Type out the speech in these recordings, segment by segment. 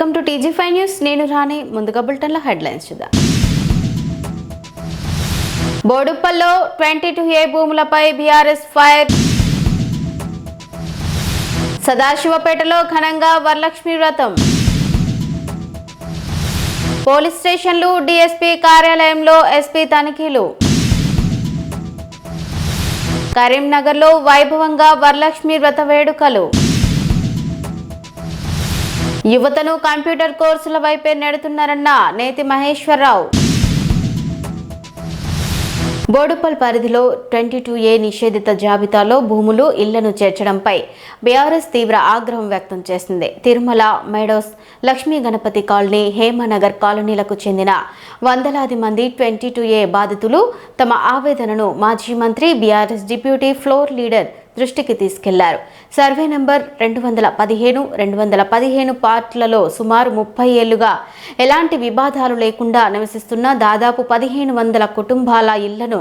Welcome to TG5 news. నేను రాణి. ముందుగా బులెటిన్లో హెడ్లైన్స్ చూద్దాం. బోడుప్పల్లో 22A భూములపై బీఆర్ఎస్ ఫైర్. సదాశివపేటలో ఘనంగా వరలక్ష్మి వ్రతం. పోలీస్ స్టేషన్లు, డీఎస్పీ కార్యాలయంలో ఎస్పీ తనిఖీలు. కరీంనగర్లో వైభవంగా వరలక్ష్మి వ్రత వేడుకలు. యువతను కంప్యూటర్ కోర్సుల వైపే నెడుతున్నారన్న నేతి మహేశ్వరరావు. బోడుప్పల్ పరిధిలో 22A నిషేధిత జాబితాలో భూములు, ఇళ్లను చేర్చడంపై బీఆర్ఎస్ తీవ్ర ఆగ్రహం వ్యక్తం చేసింది. తిరుమల, మేడోస్, లక్ష్మీ గణపతి కాలనీ, హేమనగర్ కాలనీలకు చెందిన వందలాది మంది 22A బాధితులు తమ ఆవేదనను మాజీ మంత్రి, బీఆర్ఎస్ డిప్యూటీ ఫ్లోర్ లీడర్ దృష్టికి తీసుకెళ్లారు. సర్వే నంబర్ 215, 215 పార్ట్లలో సుమారు 30 ఏళ్లుగా ఎలాంటి వివాదాలు లేకుండా నివసిస్తున్న దాదాపు 1500 కుటుంబాల ఇళ్లను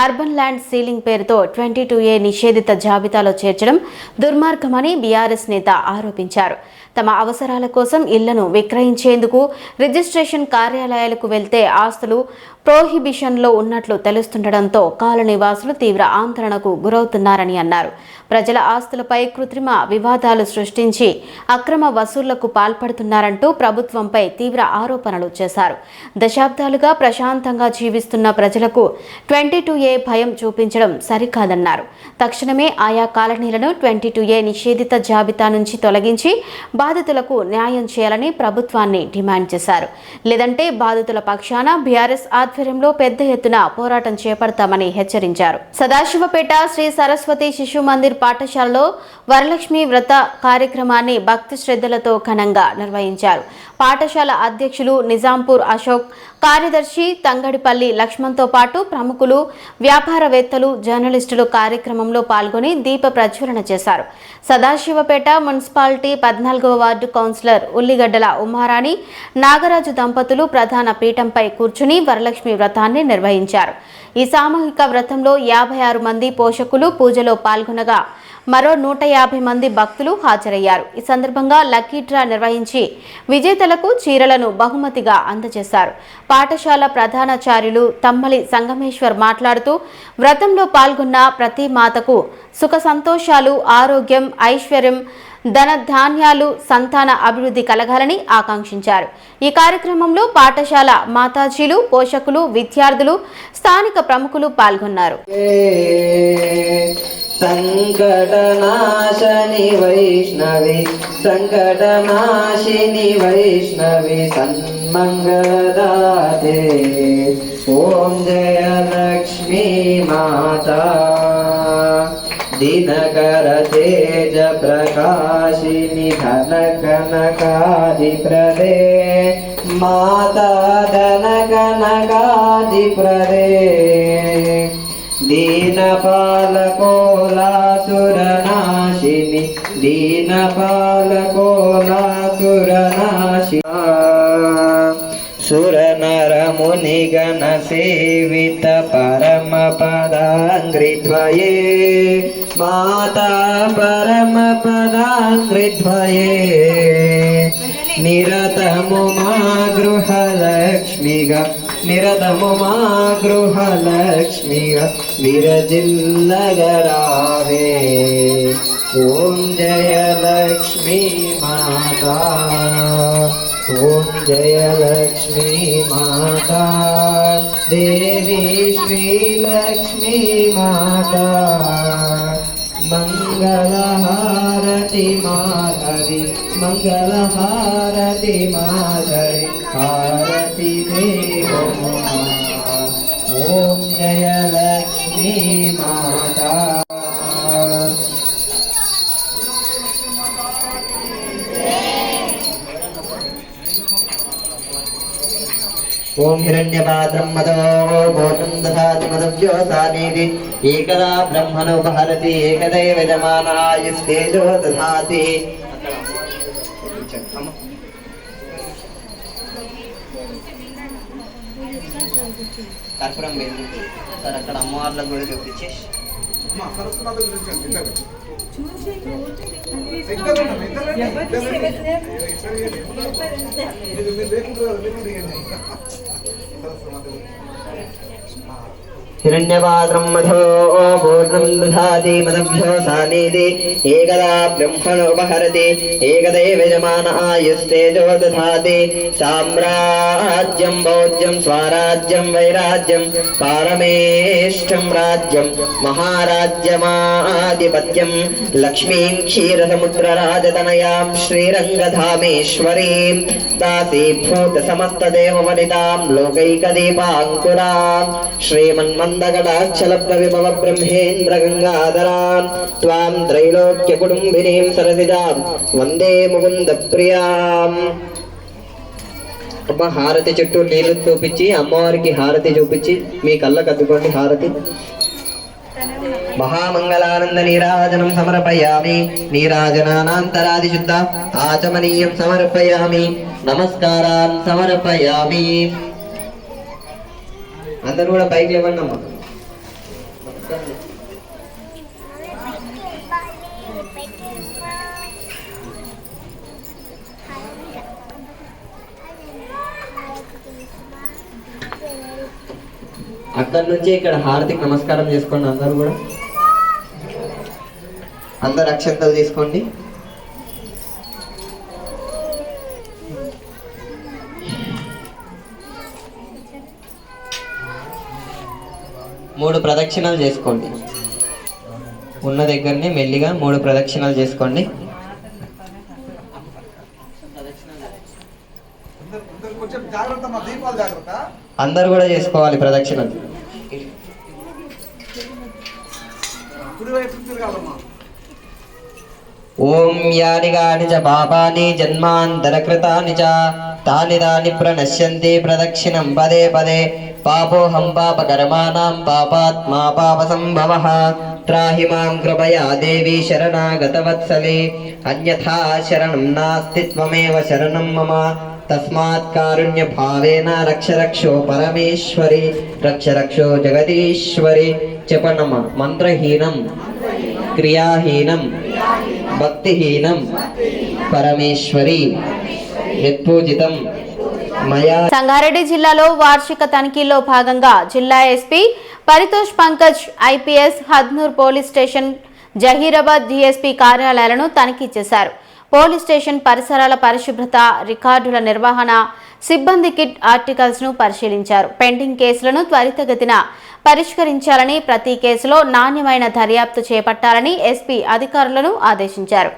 అర్బన్ ల్యాండ్ సీలింగ్ పేరుతో 22A నిషేధిత జాబితాలో చేర్చడం దుర్మార్గమని బీఆర్ఎస్ నేత ఆరోపించారు. తమ అవసరాల కోసం ఇళ్లను విక్రయించేందుకు రిజిస్ట్రేషన్ కార్యాలయాలకు వెళ్తే ఆస్తులు ప్రోహిబిషన్లో ఉన్నట్లు తెలుస్తుండటంతో కాలనీ వాసులు తీవ్ర ఆందోళనకు గురవుతున్నారని అన్నారు. ప్రజల ఆస్తులపై కృత్రిమ వివాదాలు సృష్టించి అక్రమ వసూళ్లకు పాల్పడుతున్నారంటూ ప్రభుత్వంపై తీవ్ర ఆరోపణలు చేశారు. దశాబ్దాలుగా ప్రశాంతంగా జీవిస్తున్న ప్రజలకు 22A భయం చూపించడం సరికాదన్నారు. తక్షణమే ఆయా కాలనీలను 22A నిషేధిత జాబితా నుంచి తొలగించి బాధితులకు న్యాయం చేయాలని ప్రభుత్వాన్ని డిమాండ్ చేశారు. లేదంటే బాధితుల పక్షాన బీఆర్ఎస్ ఆధ్వర్యంలో పెద్ద ఎత్తున పోరాటం చేపడతామని హెచ్చరించారు. సదాశివపేట శ్రీ సరస్వతి శిశు మందిర్ పాఠశాలలో వరలక్ష్మి వ్రత కార్యక్రమాన్ని భక్తి శ్రద్ధలతో ఘనంగా నిర్వహించారు. పాఠశాల అధ్యక్షులు నిజాంపూర్ అశోక్, కార్యదర్శి తంగడిపల్లి లక్ష్మణ్తో పాటు ప్రముఖులు, వ్యాపారవేత్తలు, జర్నలిస్టులు కార్యక్రమంలో పాల్గొని దీప ప్రజ్వలన చేశారు. సదాశివపేట మున్సిపాలిటీ 14వ వార్డు కౌన్సిలర్ ఉల్లిగడ్డల ఉమారాణి, నాగరాజు దంపతులు ప్రధాన పీఠంపై కూర్చుని వరలక్ష్మి వ్రతాన్ని నిర్వహించారు. ఈ సామూహిక వ్రతంలో 56 మంది పోషకులు పూజలో పాల్గొనగా మరో 150 మంది భక్తులు హాజరయ్యారు. ఈ సందర్భంగా లక్కీ డ్రా నిర్వహించి విజేతలకు చీరలను బహుమతిగా అందజేశారు. పాఠశాల ప్రధానాచార్యులు తమ్మలి సంగమేశ్వర్ మాట్లాడుతూ వ్రతంలో పాల్గొన్న ప్రతి మాతకు సుఖ సంతోషాలు, ఆరోగ్యం, ఐశ్వర్యం, ధన ధాన్యాలు, సంతాన అభివృద్ధి కలగాలని ఆకాంక్షించారు. ఈ కార్యక్రమంలో పాఠశాల మాతాజీలు, పోషకులు, విద్యార్థులు, స్థానిక ప్రముఖులు పాల్గొన్నారు. సంకటనాశని వైష్ణవి, సంకటనాశిని వైష్ణవి, సన్మంగళదాతే. ఓం జయ లక్ష్మీ మాతా, దినకర తేజ ప్రకాశిని, ధన కనకాధిప్రదే మాతా, ధన కనకాధిప్రదే. దీనపాలకోలాసురనాశిని, దీనపాలకోలాసురనాశి. సురనరమునిగణ సేవిత పరమ పదాంగ్రిద్వయే మాతా, పరమ పదాంగ్రిద్వయే. నిరతము మా గృహలక్ష్మిగా, నిరతము మా గృహలక్ష్మిగా విరజిల్లగరావే. ఓం జయ లక్ష్మీ మాతా, ఓం జయ లక్ష్మీ మాతా, దేవి శ్రీ లక్ష్మీ మాతా. మంగళహారతి మాధవి, మంగళహారతి మాధవి, హారతి దేవో. ఓం జయ లక్ష్మీ మాతా. ఓం హిరణ్యపాత్రం మదో భూతం దధాతి మదవ్యోతానీతి, ఏకదా బ్రహ్మణోపహరతి, ఏకదైవ యజమానాయుస్తేజో దధాతి. కర్పూరం వెళ్ళి సార్ అక్కడ అమ్మవార్ల గుడి చూపించేసి हिरण्यपात्रं मधो पूर्णं दधाति मदभ्यो सानीति एकदा ब्रह्मणोपहरति एकदैव यजमान आयुस्तेजो दधाति साम्राज्यं भोज्यं स्वराज्यं वैराज्यं पारमेष्ठं राज्यं महाराज्यमाधिपत्यं लक्ष्मीं क्षीरसमुद्रराजतनयां श्रीरङ्गधामेश्वरीं दासीभूतसमस्तदेववनितां लोकैकदीपाङ्कुरां श्रीमन्मन्दकटाक्षलब्धविभव ब्रह्मेन्द्र गंगाधरां त्वां त्रैलोक्यकुटुम्बिनीं सरसिजां वंदे मुकुंद प्रियां అమ్మ హారతి చుట్టూ నీళ్లు చూపించి అమ్మవారికి హారతి చూపించి మీ కళ్ళకు అద్దుకోండి హారతి महामंगलानंद नीराजनं समर्पयामि नीराजनानान्तरादि शुद्ध आचमनीयं समर्पयामि नमस्कारान् समर्पयामि అందరూ కూడా పైకి లేవండి అమ్మా అక్కడి నుంచి ఇక్కడ హారతికి నమస్కారం చేసుకోండి అందరూ కూడా అందరు అక్షంతలు తీసుకోండి మూడు ప్రదక్షిణలు చేసుకోండి ఉన్న దగ్గరనే మెల్లిగా మూడు ప్రదక్షిణలు చేసుకోండి అందరు కూడా చేసుకోవాలి ప్రదక్షిణలు ఓం యాని గాని చ పాపాని జన్మాంతరకృతాని చ తాని దాని ప్రణశ్యంతి ప్రదక్షిణం పదే పదే పాపోహం పాపకర్మాణం పాపాత్మా పాపసంభవః త్రాహి మాం కృపయా దేవి శరణాగతవత్సలే అన్యథా శరణం నాస్తి త్వమేవ శరణం మమ తస్మాత్ కారుణ్య భావేన రక్ష రక్షో పరమేశ్వరి రక్ష రక్షో జగదీశ్వరి చెప్పనమ్మ మంత్రహీనం క్రియాహీనం భక్తిహీనం పరమేశ్వరి యత్పూజితం మయా. సంగారెడ్డి జిల్లాలో వార్షిక తనిఖీల్లో భాగంగా జిల్లా SP Paritosh Pankaj IPS Hadnur police station Zaheerabad DSP కార్యాలయాలను తనిఖీ చేశారు. పోలీస్ స్టేషన్ పరిసరాల పరిశుభ్రత, రికార్డుల నిర్వహణ, సిబ్బంది కిట్ ఆర్టికల్స్ ను పరిశీలించారు. పెండింగ్ కేసులను త్వరితగతిన పరిష్కరించాలని, ప్రతి కేసులో నాణ్యమైన దర్యాప్తు చేపట్టాలని ఎస్పీ అధికారులను ఆదేశించారు.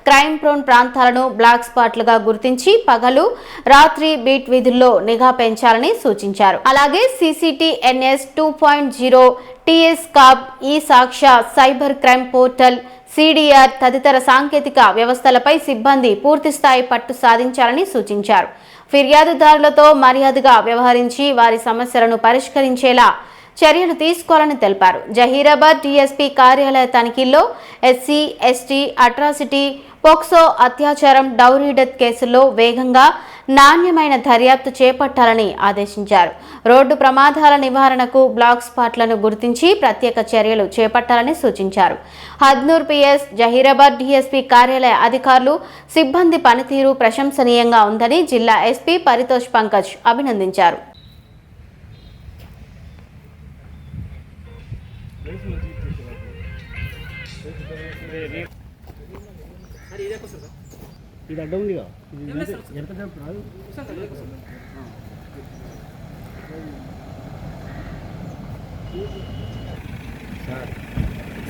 క్రైమ్ ప్రోన్ ప్రాంతాలను బ్లాక్ స్పాట్లుగా గుర్తించి పగలు రాత్రి బీట్ విధుల్లో నిఘా పెంచాలని సూచించారు. అలాగే CCTNS 2.0, TS కాప్, ఈ సాక్ష్య, సైబర్ క్రైమ్ పోర్టల్, CDR తదితర సాంకేతిక వ్యవస్థలపై సిబ్బంది పూర్తిస్థాయి పట్టు సాధించాలని సూచించారు. ఫిర్యాదుదారులతో మర్యాదగా వ్యవహరించి వారి సమస్యలను పరిష్కరించేలా చర్యలు తీసుకోవాలని తెలిపారు. జహీరాబాద్ డీఎస్పీ కార్యాలయ తనిఖీల్లో SC, ST, అట్రాసిటీ, పోక్సో, అత్యాచారం, డౌరీ డెత్ కేసుల్లో వేగంగా నాణ్యమైన దర్యాప్తు చేపట్టాలని ఆదేశించారు. రోడ్డు ప్రమాదాల నివారణకు బ్లాక్ స్పాట్లను గుర్తించి ప్రత్యేక చర్యలు చేపట్టాలని సూచించారు. హద్నూర్ PS, జహీరాబాద్ డీఎస్పీ కార్యాలయ అధికారులు, సిబ్బంది పనితీరు ప్రశంసనీయంగా ఉందని జిల్లా ఎస్పీ పరితోష్ పంకజ్ అభినందించారు. ఇది అడ్డం ఉందిగా ఎంత రాదు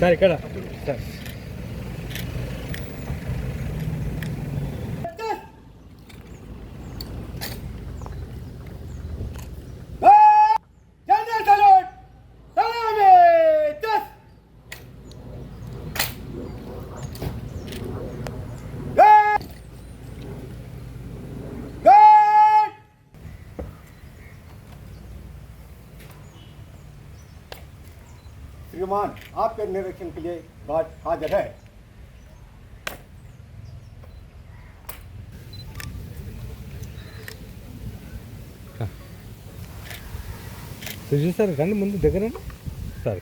సార్ ఇక్కడ సార్ श्रीमान, आपके निरीक्षण के लिए गार्ड हाजिर है. సుజీ సార్ రండి ముందు దగ్గర సార్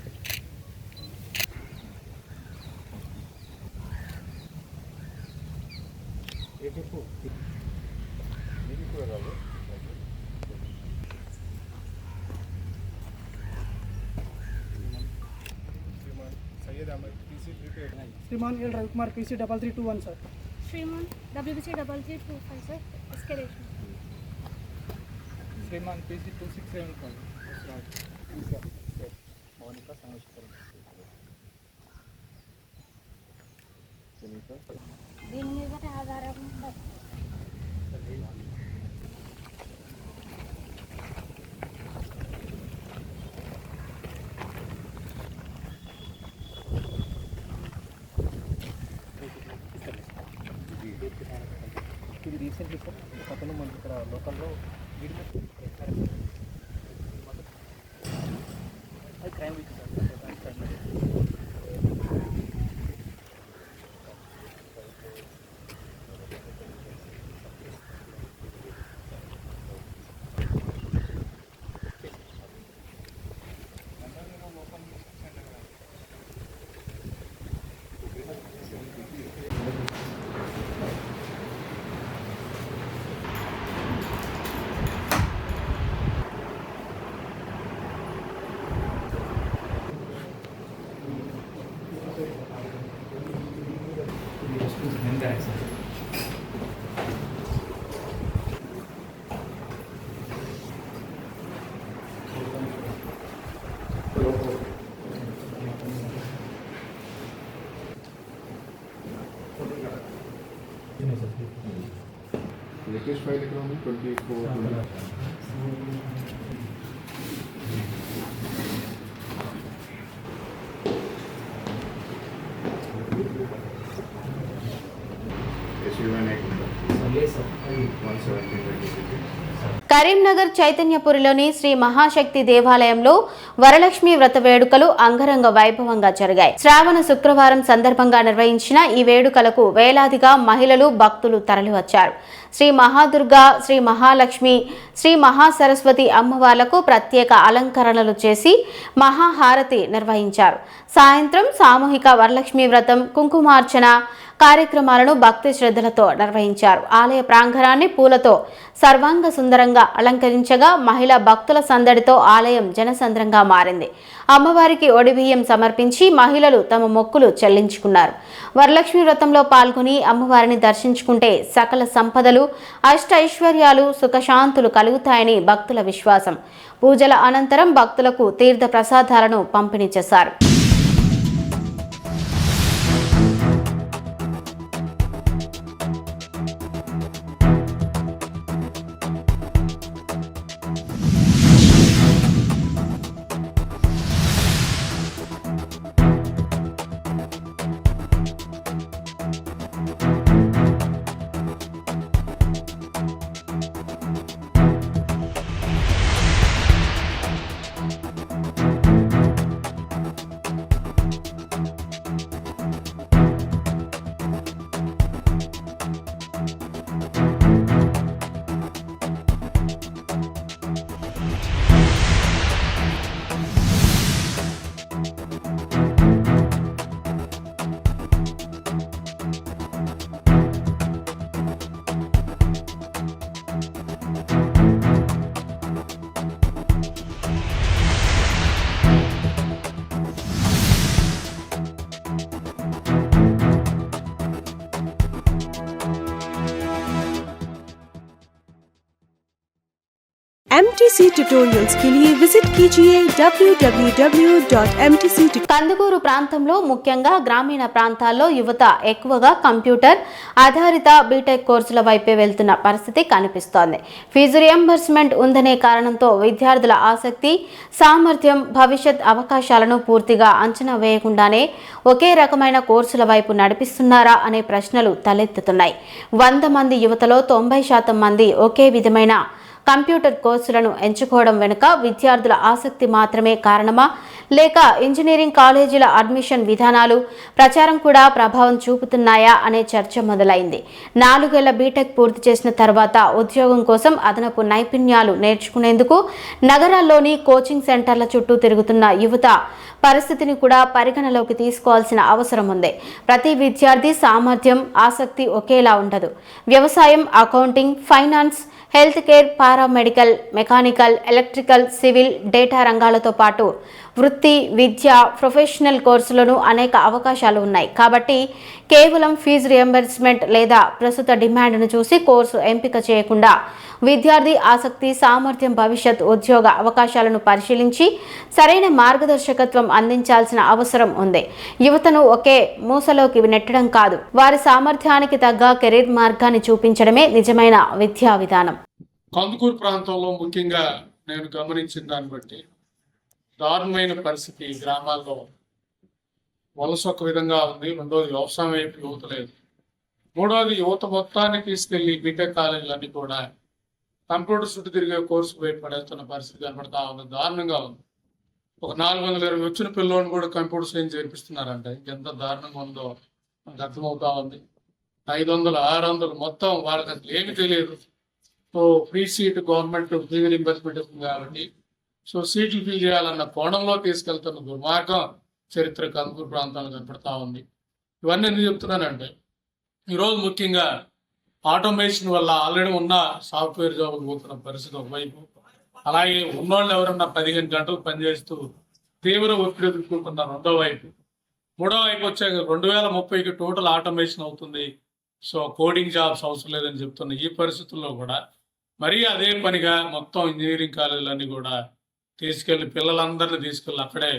श्रीमान एल रविकुमार PC 3321 सर। श्रीमान WBC 3325 सर एस्केलेशन। श्रीमान PC 2675 मौनिका దీని మీద ఆధారం ఇది రీసెంట్లీ సార్ ఒక అతను మనకి ఇక్కడ లోకల్లో అది crime week sir latest file account 24 Karimnagar చైతన్యపురిలోని శ్రీ మహాశక్తి దేవాలయంలో వరలక్ష్మి వ్రత వేడుకలు అంగరంగ వైభవంగా జరిగాయి. శ్రావణ శుక్రవారం సందర్భంగా నిర్వహించిన ఈ వేడుకలకు వేలాదిగా మహిళలు భక్తులు తరలివచ్చారు. శ్రీ మహాదుర్గా, శ్రీ మహాలక్ష్మి, శ్రీ మహాసరస్వతి అమ్మవార్లకు ప్రత్యేక అలంకరణలు చేసి మహాహారతి నిర్వహించారు. సాయంత్రం సామూహిక వరలక్ష్మి వ్రతం, కుంకుమార్చన కార్యక్రమాలను భక్తి శ్రద్ధలతో నిర్వహించారు. ఆలయ ప్రాంగణాన్ని పూలతో సర్వాంగ సుందరంగా అలంకరించగా మహిళా భక్తుల సందడితో ఆలయం జనసంద్రంగా మారింది. అమ్మవారికి ఒడిబియ్యం సమర్పించి మహిళలు తమ మొక్కులు చెల్లించుకున్నారు. వరలక్ష్మి వ్రతంలో పాల్గొని అమ్మవారిని దర్శించుకుంటే సకల సంపదలు, అష్ట ఐశ్వర్యాలు, సుఖశాంతులు కలుగుతాయని భక్తుల విశ్వాసం. పూజల అనంతరం భక్తులకు తీర్థ ప్రసాదాలను పంపిణీ చేశారు. MTC ट्यूटोरियल्स के लिए विजिट कीजिए www.mtc. కందుకూరు ప్రాంతంలో ముఖ్యంగా గ్రామీణ ప్రాంతాల్లో యువత ఎక్కువగా కంప్యూటర్ ఆధారిత బీటెక్ కోర్సుల వైపే వెళ్తున్న పరిస్థితి కనిపిస్తోంది. ఫీజు రియంబర్స్మెంట్ ఉందనే కారణంతో విద్యార్థుల ఆసక్తి, సామర్థ్యం, భవిష్యత్ అవకాశాలను పూర్తిగా అంచనా వేయకుండానే ఒకే రకమైన కోర్సుల వైపు నడిపిస్తున్నారా అనే ప్రశ్నలు తలెత్తుతున్నాయి. 100 మంది యువతలో 90% మంది ఒకే విధమైన కంప్యూటర్ కోర్సులను ఎంచుకోవడం వెనుక విద్యార్థుల ఆసక్తి మాత్రమే కారణమా, లేక ఇంజనీరింగ్ కాలేజీల అడ్మిషన్ విధానాలు, ప్రచారం కూడా ప్రభావం చూపుతున్నాయా అనే చర్చ మొదలైంది. 4 ఏళ్ల బీటెక్ పూర్తి చేసిన తర్వాత ఉద్యోగం కోసం అదనపు నైపుణ్యాలు నేర్చుకునేందుకు నగరాల్లోని కోచింగ్ సెంటర్ల చుట్టూ తిరుగుతున్న యువత పరిస్థితిని కూడా పరిగణలోకి తీసుకోవాల్సిన అవసరం ఉంది. ప్రతి విద్యార్థి సామర్థ్యం, ఆసక్తి ఒకేలా ఉండదు. వ్యవసాయం, accounting, finance, health care, paramedical, mechanical, electrical, civil, data రంగాలతో పాటు వృత్తి, విద్య, ప్రొఫెషనల్ కోర్సులను అనేక అవకాశాలు ఉన్నాయి. కాబట్టి కేవలం ఫీజు రియంబర్స్మెంట్ లేదా ప్రస్తుత డిమాండ్ను చూసి కోర్సు ఎంపిక చేయకుండా విద్యార్థి ఆసక్తి, సామర్థ్యం, భవిష్యత్ ఉద్యోగ అవకాశాలను పరిశీలించి సరైన మార్గదర్శకత్వం అందించాల్సిన అవసరం ఉంది. యువతను ఒకే మూసలోకి నెట్టడం కాదు, వారి సామర్థ్యానికి తగ్గ కెరీర్ మార్గాన్ని చూపించడమే నిజమైన విద్యా విధానం. కందుకూరు ప్రాంతంలో ముఖ్యంగా నేను గమనించిన దాన్ని బట్టి దారుణమైన పరిస్థితి గ్రామాల్లో. వలస ఒక విధంగా ఉంది, రెండోది వ్యవసాయం వైపు యువత లేదు, మూడోది యువత మొత్తాన్ని తీసుకెళ్లి బీటెక్ కాలేజీలన్నీ కూడా కంప్యూటర్ చుట్టూ తిరిగే కోర్సు వైపు పడేస్తున్న పరిస్థితి కనబడతా ఉంది. దారుణంగా ఉంది. ఒక 420 వచ్చిన పిల్లోని కూడా కంప్యూటర్ సైన్స్ చేర్పిస్తున్నారంటే ఎంత దారుణంగా ఉందో మనకు అర్థమవుతా ఉంది. 500, 600 మొత్తం వాళ్ళకి అసలు ఏమి తెలియదు. So free seat government fee reimbursement ఇస్తుంది కాబట్టి సో సీట్లు ఫిల్ చేయాలన్న కోణంలో తీసుకెళ్తున్న దుర్మార్గం చరిత్ర కందుకూరు ప్రాంతాలు కనపడతా ఉంది. ఇవన్నీ ఎందుకు చెప్తున్నానంటే ఈరోజు ముఖ్యంగా ఆటోమేషన్ వల్ల ఆల్రెడీ ఉన్న సాఫ్ట్వేర్ జాబులు పోతున్న పరిస్థితి ఒకవైపు, అలాగే ఉన్నోళ్ళు ఎవరన్నా 15 గంటలు పనిచేస్తూ తీవ్ర ఒత్తిడి ఎదుర్కొంటున్న రెండో వైపు, మూడో వైపు వచ్చాక 2030కి టోటల్ ఆటోమేషన్ అవుతుంది. సో కోడింగ్ జాబ్స్ అవసరం లేదని చెప్తున్న ఈ పరిస్థితుల్లో కూడా మరీ అదే పనిగా మొత్తం ఇంజనీరింగ్ కాలేజీలన్నీ కూడా తీసుకెళ్ళి పిల్లలందరినీ తీసుకెళ్ళి అక్కడే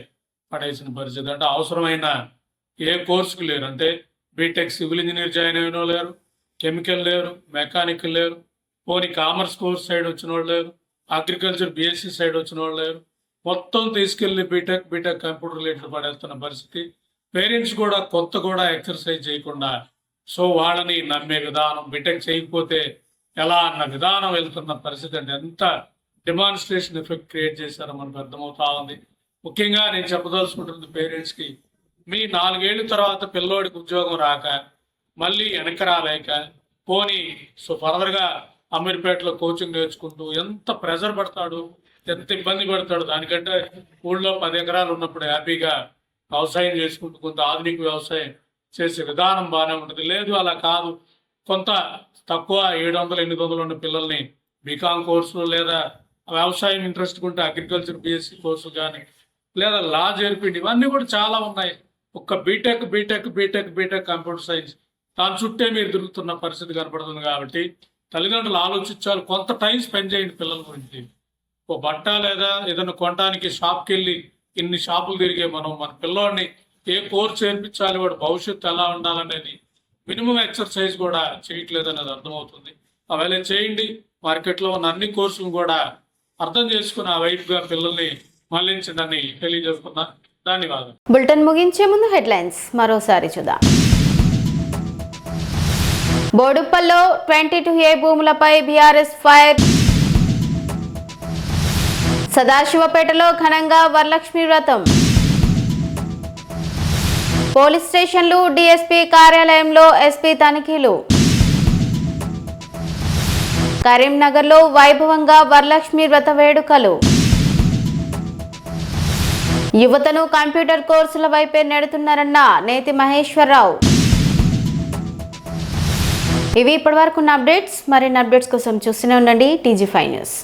పడేసిన పరిస్థితి. అంటే అవసరమైన ఏ కోర్సుకు లేరు. అంటే బీటెక్ సివిల్ ఇంజనీర్ జాయిన్ అయిన లేరు, కెమికల్ లేరు, మెకానికల్ లేరు, పోనీ కామర్స్ కోర్స్ సైడ్ వచ్చిన వాళ్ళు లేరు, అగ్రికల్చర్ బీఎస్సీ సైడ్ వచ్చిన వాళ్ళు లేరు. మొత్తం తీసుకెళ్ళి బీటెక్ కంప్యూటర్ రిలేటెడ్ పడేస్తున్న పరిస్థితి. పేరెంట్స్ కూడా కూడా ఎక్సర్సైజ్ చేయకుండా సో వాళ్ళని నమ్మే విధానం, బీటెక్ చేయకపోతే ఎలా అన్న విధానం వెళ్తున్న పరిస్థితి. అంటే ఎంత డెమాన్స్ట్రేషన్ ఎఫెక్ట్ క్రియేట్ చేశారో మనకు అర్థమవుతా ఉంది. ముఖ్యంగా నేను చెప్పదలుచుకుంటుంది పేరెంట్స్కి, మీ 4 ఏళ్ళ తర్వాత పిల్లోడికి ఉద్యోగం రాక మళ్ళీ వెనక రాలేక పోనీ సో ఫర్దర్గా అమీర్పేటలో కోచింగ్ నేర్చుకుంటూ ఎంత ప్రెజర్ పడతాడు, ఎంత ఇబ్బంది పడతాడు. దానికంటే ఊళ్ళో 10 ఎకరాలు ఉన్నప్పుడు హ్యాపీగా వ్యవసాయం చేసుకుంటూ కొంత ఆధునిక వ్యవసాయం చేసే విధానం బాగానే ఉంటుంది. లేదు అలా కాదు, కొంత తక్కువ 700, 800 ఉన్న పిల్లల్ని బీకామ్ కోర్సు లేదా వ్యవసాయం ఇంట్రెస్ట్ ఉంటే అగ్రికల్చర్ బీఎస్సీ కోర్సు కానీ లేదా లా చేర్పిండి, ఇవన్నీ కూడా చాలా ఉన్నాయి. ఒక్క బీటెక్ కంప్యూటర్ సైన్స్ దాని చుట్టే మీరు తిరుగుతున్న పరిస్థితి కనపడుతుంది. కాబట్టి తల్లిదండ్రులు ఆలోచించాలి, కొంత టైం స్పెండ్ చేయండి పిల్లల గురించి. ఓ బట్ట లేదా ఏదైనా కొనడానికి షాప్కి వెళ్ళి ఇన్ని షాపులు తిరిగే మన పిల్లోడిని ఏ కోర్సు చేర్పించాలి, వాడు భవిష్యత్తు ఎలా ఉండాలనేది మినిమం ఎక్సర్సైజ్ కూడా చేయట్లేదు అనేది అర్థమవుతుంది. అవేళ చేయండి. మార్కెట్లో ఉన్న అన్ని కోర్సులు కూడా అర్థం చేసుకుని ఆ వైపుగా పిల్లల్ని మళ్లించిందని తెలియజేస్తున్నా. ధన్యవాదాలు. బులెటిన్ ముగించే ముందు హెడ్లైన్స్ మరోసారి చూద్దాం. బోడుప్పల్లో 22A భూములపై బీఆర్ఎస్ ఫైర్. సదాశివపేటలో ఘనంగా వరలక్ష్మి వ్రతం. పోలీస్ స్టేషన్లు, డీఎస్పీ కార్యాలయంలో ఎస్పీ తనిఖీలు. కరీంనగర్లో వైభవంగా వరలక్ష్మి వ్రత వేడుకలు. యువతను కంప్యూటర్ కోర్సుల వైపే నెడుతున్నారన్న నేతి మహేశ్వరరావు. ఇవి ఇప్పటివరకు ఉన్న అప్డేట్స్. మరిన్ని అప్డేట్స్ కోసం చూస్తూనే ఉండండి TG5 న్యూస్.